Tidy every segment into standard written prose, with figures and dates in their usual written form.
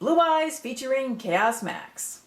Blue Eyes featuring Chaos Max.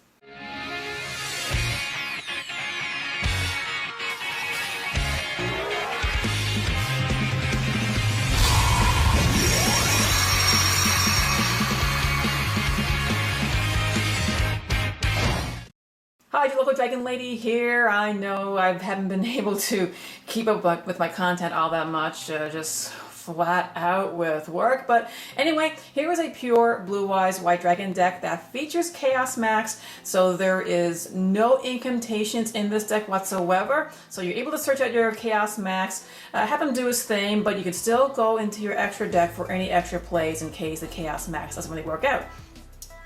Hi, your local Dragon Lady here. I know I haven't been able to keep up with my content all that much, just flat out with work. But anyway, here is a pure Blue Eyes White Dragon deck that features Chaos Max, so there is no incantations in this deck whatsoever. So you're able to search out your Chaos Max, have him do his thing, but you can still go into your extra deck for any extra plays in case the Chaos Max doesn't really work out.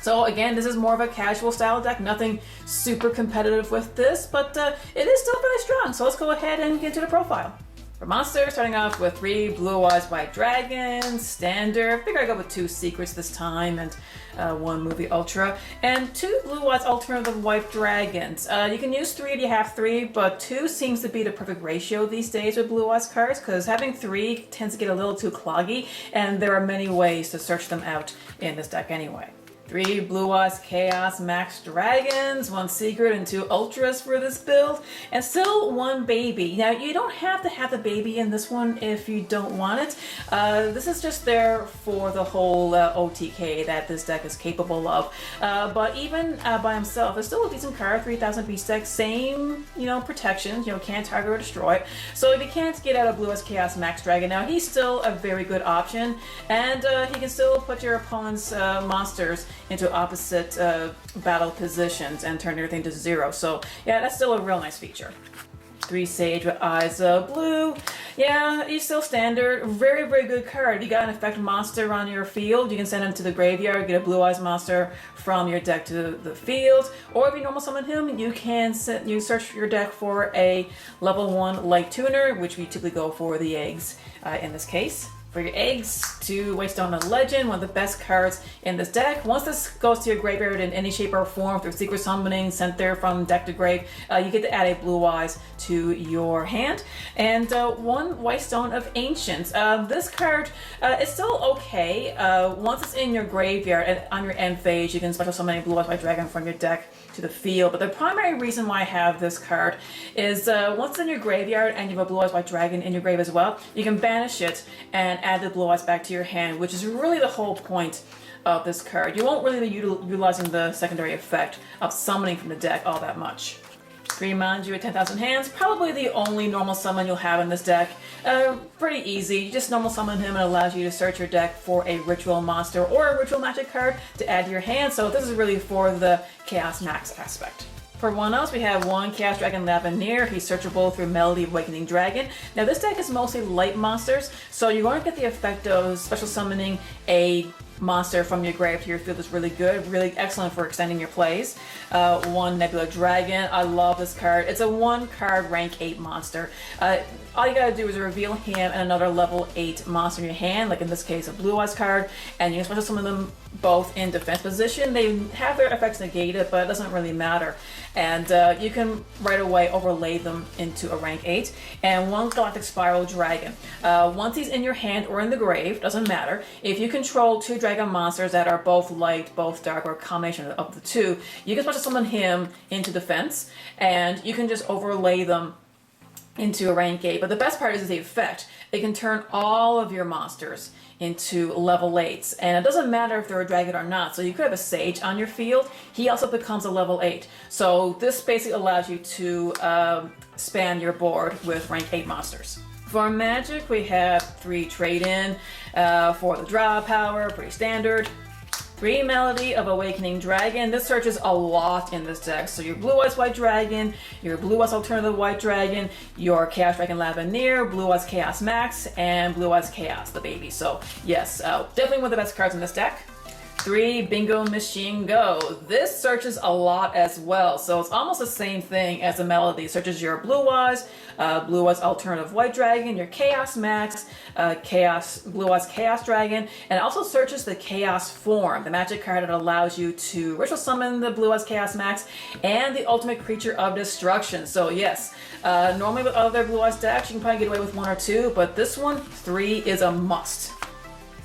So again, this is more of a casual style deck, nothing super competitive with this, but it is still very strong. So let's go ahead and get into the profile. For monsters, starting off with 3 Blue Eyes White Dragons, standard. Figure I go with 2 secrets this time and 1 movie ultra, and 2 Blue Eyes Alternative White Dragons. You can use 3 if you have 3, but 2 seems to be the perfect ratio these days with Blue Eyes cards, because having 3 tends to get a little too cloggy, and there are many ways to search them out in this deck anyway. 3 Blue Eyes Chaos Max Dragons, 1 Secret and 2 Ultras for this build, and still 1 Baby. Now, you don't have to have the baby in this one if you don't want it. This is just there for the whole OTK that this deck is capable of. But even by himself, it's still a decent card, 3000 beast deck, same, protections, can't target or destroy it. So if you can't get out of Blue Eyes Chaos Max Dragon, now he's still a very good option, and he can still put your opponent's monsters into opposite battle positions and turn everything to 0. So yeah, that's still a real nice feature. 3 Sage with Eyes of Blue. Yeah, he's still standard. Very, very good card. If you got an effect monster on your field, you can send him to the graveyard, get a Blue Eyes monster from your deck to the field. Or if you normal summon him, you can search your deck for a level 1 light tuner, which we typically go for the eggs in this case. For your eggs, 2 Waystone of Legend, one of the best cards in this deck. Once this goes to your graveyard in any shape or form through secret summoning, sent there from deck to grave, you get to add a Blue Eyes to your hand. And 1 Waystone of Ancients. This card is still okay. Once it's in your graveyard and on your end phase, you can special summon a Blue Eyes White Dragon from your deck to the field. But the primary reason why I have this card is once it's in your graveyard and you have a Blue Eyes White Dragon in your grave as well, you can banish it and add the Blue Eyes back to your hand, which is really the whole point of this card. You won't really be utilizing the secondary effect of summoning from the deck all that much. 3 Manju at 10,000 hands, probably the only normal summon you'll have in this deck. Pretty easy, you just normal summon him and it allows you to search your deck for a ritual monster or a ritual magic card to add to your hand, so this is really for the Chaos Max aspect. For 1-0s, we have 1 Chaos Dragon Lavenir. He's searchable through Melody of Awakening Dragon. Now this deck is mostly light monsters, so you're going to get the effect of special summoning a monster from your grave to your field is really good, really excellent for extending your plays. 1 Nebula Dragon, I love this card. It's a 1 card rank 8 monster. All you gotta do is reveal him and another level 8 monster in your hand, like in this case a Blue Eyes card, and you can special summon them both in defense position. They have their effects negated, but it doesn't really matter. And you can right away overlay them into a rank 8. And 1 Galactic Spiral Dragon. Once he's in your hand or in the grave, doesn't matter. If you control 2 dragon monsters that are both light, both dark, or a combination of the 2, you can special summon him into defense, and you can just overlay them into a rank 8. But the best part is the effect. It can turn all of your monsters into level 8s, and it doesn't matter if they're a dragon or not. So you could have a Sage on your field, he also becomes a level 8. So this basically allows you to span your board with rank 8 monsters. For Magic, we have 3 Trade-In for the draw power, pretty standard. 3 Melody of Awakening Dragon. This searches a lot in this deck. So your Blue Eyes White Dragon, your Blue Eyes Alternative White Dragon, your Chaos Dragon Lavenir, Blue Eyes Chaos Max, and Blue Eyes Chaos, the baby. So yes, definitely one of the best cards in this deck. 3 Bingo Machine Go. This searches a lot as well, so it's almost the same thing as a Melody. It searches your Blue Eyes Alternative White Dragon, your Chaos Max, Blue Eyes Chaos Dragon, and it also searches the Chaos Form, the magic card that allows you to ritual summon the Blue Eyes Chaos Max and the ultimate creature of destruction. So yes, normally with other Blue Eyes decks you can probably get away with 1 or 2, but this one, 3 is a must.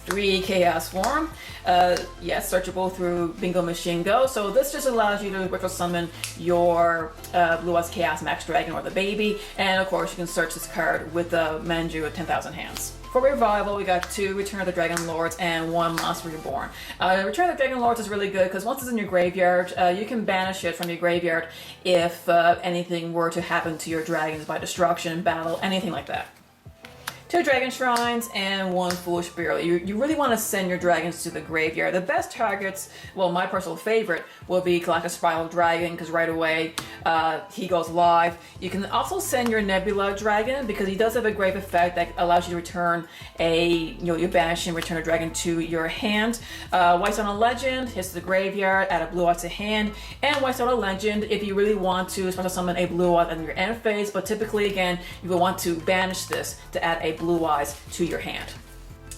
3 Chaos form. Yes, searchable through Bingo Machine Go. So this just allows you to virtual summon your Blue Eyes Chaos Max Dragon or the baby. And of course, you can search this card with the Manju of 10,000 Hands. For Revival, we got 2 Return of the Dragon Lords and 1 Monster Reborn. Return of the Dragon Lords is really good because once it's in your graveyard, you can banish it from your graveyard if anything were to happen to your dragons by destruction, battle, anything like that. 2 Dragon Shrines and 1 Foolish Burial. You really want to send your dragons to the graveyard. The best targets, well, my personal favorite, will be Galactus Spiral Dragon, because right away he goes live. You can also send your Nebula Dragon, because he does have a grave effect that allows you to return you banish and return a dragon to your hand. White Stone Legend hits the graveyard, add a Blue Eye to hand, and White Stone Legend if you really want to special summon a Blue Eye in your end phase, but typically, again, you will want to banish this to add a Blue Eyes to your hand.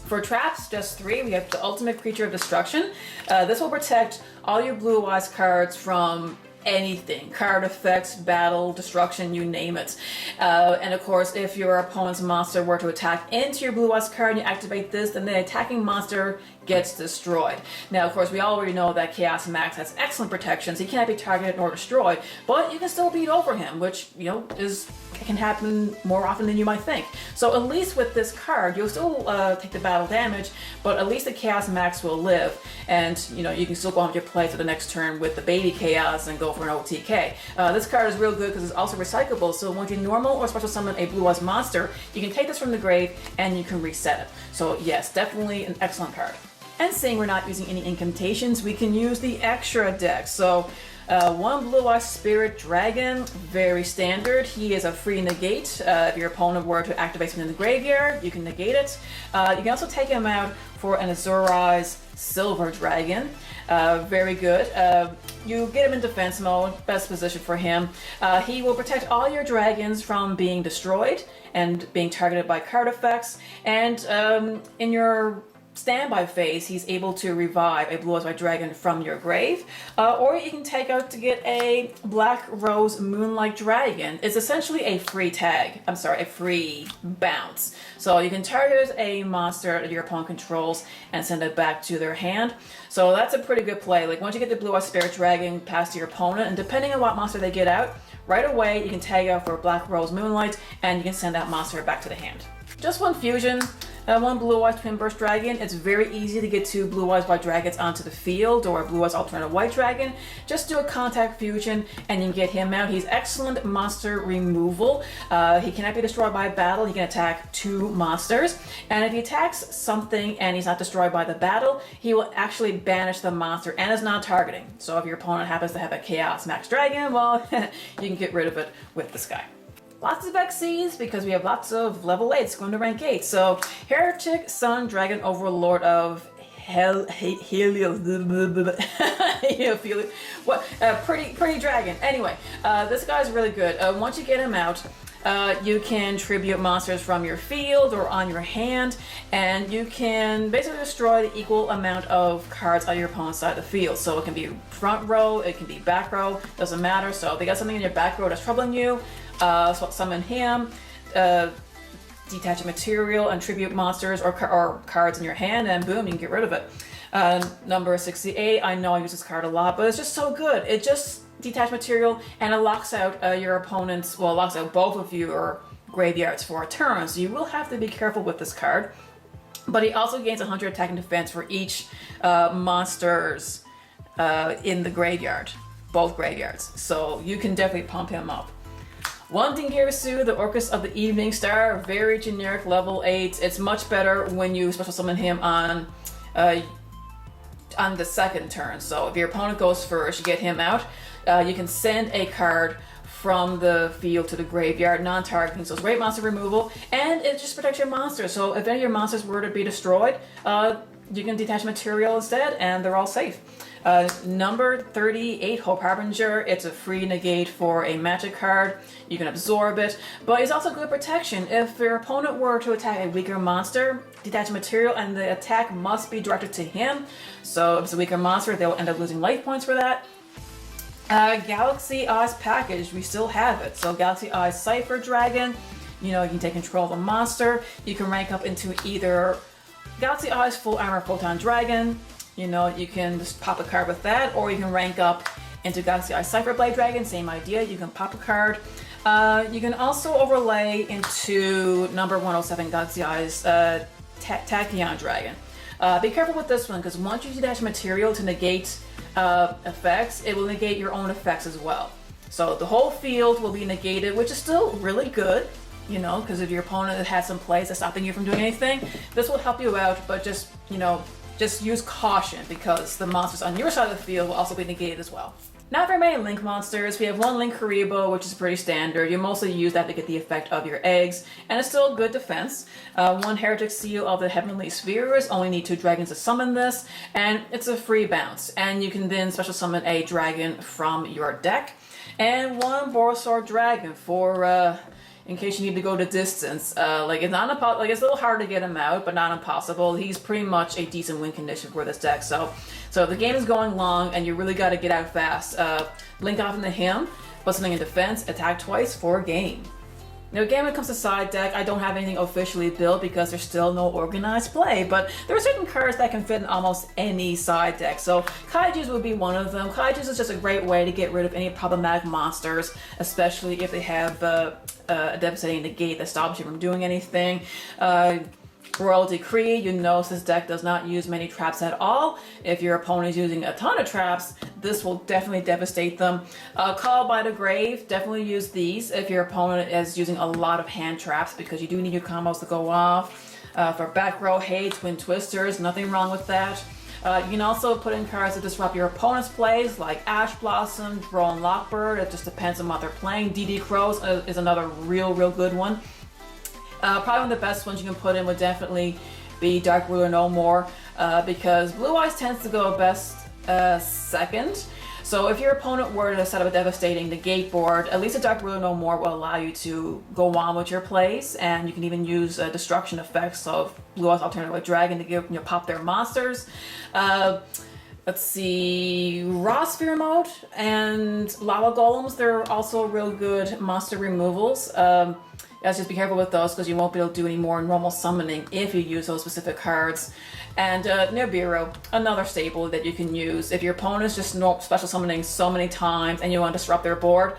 For traps, just 3. We have the Ultimate Creature of Destruction. This will protect all your Blue Eyes cards from anything. Card effects, battle, destruction, you name it. And of course, if your opponent's monster were to attack into your Blue Eyes card and you activate this, then the attacking monster gets destroyed. Now, of course, we already know that Chaos Max has excellent protection, so he can't be targeted nor destroyed, but you can still beat over him, which, can happen more often than you might think. So at least with this card, you'll still take the battle damage, but at least the Chaos Max will live, and you can still go on with your play to the next turn with the baby Chaos and go for an OTK. This card is real good because it's also recyclable, so once you normal or special summon a Blue Eyes monster, you can take this from the grave and you can reset it. So yes, definitely an excellent card. And seeing we're not using any incantations, we can use the extra deck. So 1 Blue Eye Spirit Dragon, very standard. He is a free negate. If your opponent were to activate something in the graveyard, you can negate it. You can also take him out for an Azure Eyes Silver Dragon. Very good. You get him in defense mode, best position for him. He will protect all your dragons from being destroyed and being targeted by card effects. And in your standby phase, he's able to revive a Blue Eyes White Dragon from your grave, or you can take out to get a Black Rose Moonlight Dragon. It's essentially a free tag. I'm sorry, a free bounce. So you can target a monster that your opponent controls and send it back to their hand. So that's a pretty good play. Like once you get the Blue Eyes Spirit Dragon past your opponent, and depending on what monster they get out, right away you can tag out for Black Rose Moonlight, and you can send that monster back to the hand. Just 1 fusion. 1 Blue Eyes Twin Burst Dragon. It's very easy to get 2 Blue Eyes White Dragons onto the field, or a Blue Eyes Alternative White Dragon. Just do a contact fusion and you can get him out. He's excellent monster removal. He cannot be destroyed by battle. He can attack 2 monsters. And if he attacks something and he's not destroyed by the battle, he will actually banish the monster and is non-targeting. So if your opponent happens to have a Chaos Max Dragon, well, you can get rid of it with this guy. Lots of XCs because we have lots of level 8s going to rank 8. So Heretic Sun Dragon Overlord of Helios. What pretty dragon. Anyway, this guy's really good. Once you get him out, you can tribute monsters from your field or on your hand, and you can basically destroy the equal amount of cards on your opponent's side of the field. So it can be front row, it can be back row, doesn't matter. So if they got something in your back row that's troubling you, so summon him, detach a material and tribute monsters or cards in your hand, and boom, you can get rid of it. Number 68, I know I use this card a lot, but it's just so good. It just detach material and it locks out your opponent's, well, locks out both of your graveyards for a turn. So you will have to be careful with this card. But he also gains 100 attack and defense for each monsters in the graveyard, both graveyards. So you can definitely pump him up. 1 Dingirsu, the Orcus of the Evening Star, very generic level 8. It's much better when you special summon him on the second turn. So if your opponent goes first, you get him out. You can send a card from the field to the graveyard, non-targeting, so it's great monster removal, and it just protects your monsters. So if any of your monsters were to be destroyed, you can detach material instead, and they're all safe. Number 38, Hope Harbinger. It's a free negate for a magic card. You can absorb it, but it's also good protection. If your opponent were to attack a weaker monster, detach material, and the attack must be directed to him. So if it's a weaker monster, they'll end up losing life points for that. Galaxy Eyes package, we still have it. So Galaxy Eyes Cypher Dragon, you can take control of the monster. You can rank up into either Galaxy Eyes Full Armor Photon Dragon. You know, you can just pop a card with that, or you can rank up into Galaxy Eyes Cypher Blade Dragon, same idea, you can pop a card. You can also overlay into number 107 Galaxy Eyes Tachyon Dragon. Be careful with this one, because once you detach material to negate effects, it will negate your own effects as well. So the whole field will be negated, which is still really good, you know, because if your opponent has some plays that's stopping you from doing anything, this will help you out, but just, you know, just use caution, because the monsters on your side of the field will also be negated as well. Not very many Link monsters. We have one Link Kuriboh, which is pretty standard. You mostly use that to get the effect of your eggs, and it's still a good defense. One Heretic Seal of the Heavenly Spheres, only need 2 dragons to summon this, and it's a free bounce. And you can then special summon a dragon from your deck. And one Borosaur Dragon for, in case you need to go the distance. It's not it's a little hard to get him out, but not impossible. He's pretty much a decent win condition for this deck. So if the game is going long and you really got to get out fast, link off into him, put something in defense, attack twice for a game. Now again, when it comes to side deck, I don't have anything officially built because there's still no organized play, but there are certain cards that can fit in almost any side deck. So Kaijus would be one of them. Kaijus is just a great way to get rid of any problematic monsters, especially if they have a devastating negate that stops you from doing anything. Royal Decree, you know this deck does not use many traps at all. If your opponent is using a ton of traps, this will definitely devastate them. Call by the Grave, definitely use these if your opponent is using a lot of hand traps, because you do need your combos to go off. For back row hate, Twin Twisters, nothing wrong with that. You can also put in cards that disrupt your opponent's plays, like Ash Blossom, Drone Lockbird. It just depends on what they're playing. DD Crows is another real good one. Probably one of the best ones you can put in would definitely be Dark Ruler No More, because Blue Eyes tends to go best second. So if your opponent were to set up a devastating negate board, at least a Dark Ruler No More will allow you to go on with your plays, and you can even use destruction effects of Blue Eyes Alternative with Dragon to give, pop their monsters. Let's see, Raw Sphere Mode and Lava Golems, they're also real good monster removals. Just be careful with those, because you won't be able to do any more normal summoning if you use those specific cards. And Nibiru, another staple that you can use. If your opponent is just special summoning so many times and you want to disrupt their board,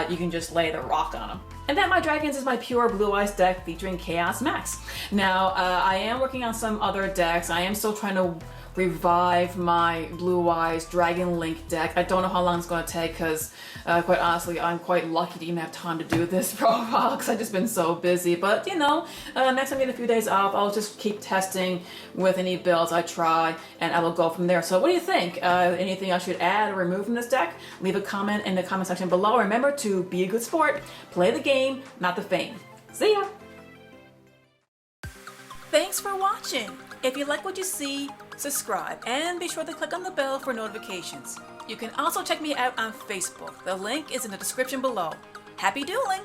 you can just lay the rock on them. And that, my dragons, is my pure Blue Eyes deck featuring Chaos Max. Now, I am working on some other decks. I am still trying to revive my Blue Eyes Dragon Link deck. I don't know how long it's going to take, because quite honestly, I'm quite lucky to even have time to do this profile, because I've just been so busy. But next time I get a few days off, I'll just keep testing with any builds I try, and I will go from there. So what do you think? Anything I should add or remove from this deck? Leave a comment in the comment section below. Remember to be a good sport, play the game, not the fame. See ya! Thanks for watching. If you like what you see, subscribe and be sure to click on the bell for notifications. You can also check me out on Facebook. The link is in the description below. Happy dueling!